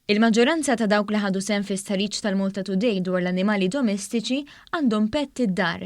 Il-maġġoranza ta' dawk li ħadu sehem fi stħarriġ tal-Malta Today dwar l-annimali domestiċi għandhom pett id-dar.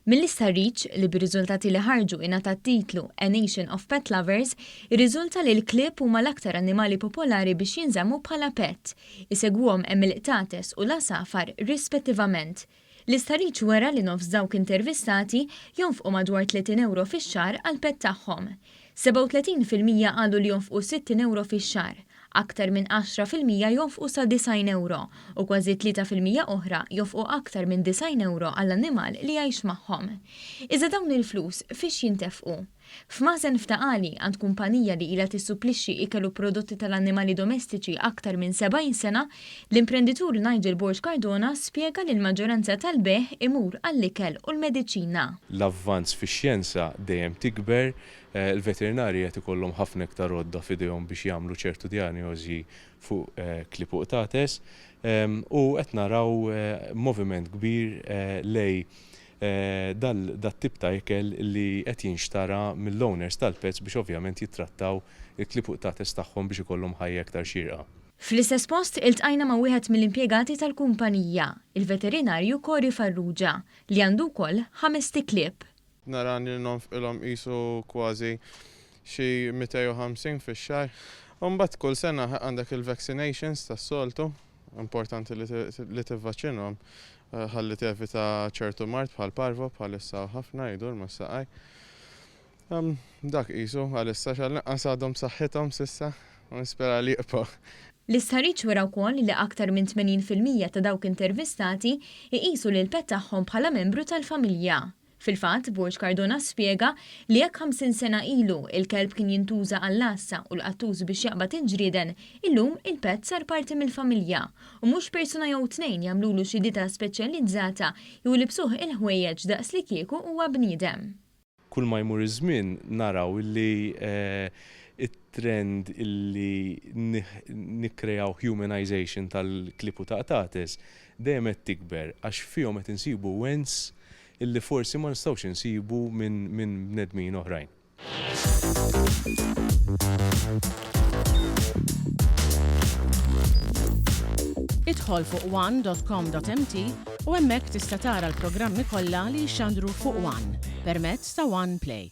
Mill-istħarriġ li bir-riżultati li ħarġu ingħata t-titlu A Nation of Pet Lovers, ir-riżulta li l-klieb huma l-aktar annimali popolari biex jinżammu bħala pett. Isegwuhom hemm il-qtates u l-asafar rispettivament. L-istħarriġ wera li nofs dawk intervistati jonfqu madwar 30 euro fix-xahar għal pett tagħhom. 37% qalu li jonfqu 60 euro fix-xahar. Aktar minn 10% jonfqu sa 90 euro u kważi 3% oħra jonfqu aktar minn 90 euro għall-annimal li jgħix magħhom. Iżda dawn il-flus fiex jintefqu? F'mażen ftaqali għand kumpanija li ilha tissuplixxi ikel u prodotti tal-annimali domestiċi aktar minn 70 sena, l-imprenditur Nigel Cardona spjega li l-maġġoranza tal-beħ imur għall-ikel u l-mediċina. L-avvanz fix-xjenza dejjem tikber, il-veterinarji qed ikollhom ħafna iktar rodda f'idejhom biex jagħmlu ċertu dijanjosi fuq klieb u qtates u qed naraw moviment kbir lej dat-tip ta' ikel li qed jinxtara mill-owners tal-pets biex ovvjament jittrattaw il-klieb u qtates tagħhom biex ikollhom ħajja iktar xierqa. Fl-istess post iltqajna ma' wieħed mill-impjegati tal-kumpanija, il-veterinarju Farrugia, li għandu wkoll 5 klieb. Narani jonfqulhom qisu kważi xi 250 fix-xahar. Mbagħad kull sena għandek il-vaccinations tas-soltu, importanti li tivvaċċinhom ħalli tevita ċertu mart bħal parvo bħalissa ħafna jdur ma' saqaj. Dak qisu għalissa x'għalneqqas għadhom b'saħħithom s'issa u nispera li jibqgħu. L-istħarriġ wera wkoll li aktar minn 80% ta' dawk intervistati iqisu lil pett tagħhom bħala membru tal-familja. Fil-fatt, Cardona spjega li jekk 50 sena ilu il-kelb kien jintuża għall-assa u l-qattuż biex jaqbad inġrieden, illum il-pett sar parti mill-familja u mhux persuna jew tnejn jagħmlulu xi dieta speċjalizzata jew libsuh il-ħwejjeġ daqs li kieku huwa bniedem. Kull ma jmur iż-żmien naraw illi it-trend illi nikkreaw humanization tal-klieb u ta' qtates dejjem qed tikber għax fihom qed insibu wens illi forsi ma nistgħux insibu minn bnedmin oħrajn. Idħol fuq one.com.mt u hemmhekk tista' tara l-programmi kollha li jxandru fuq One permezz ta' One Play.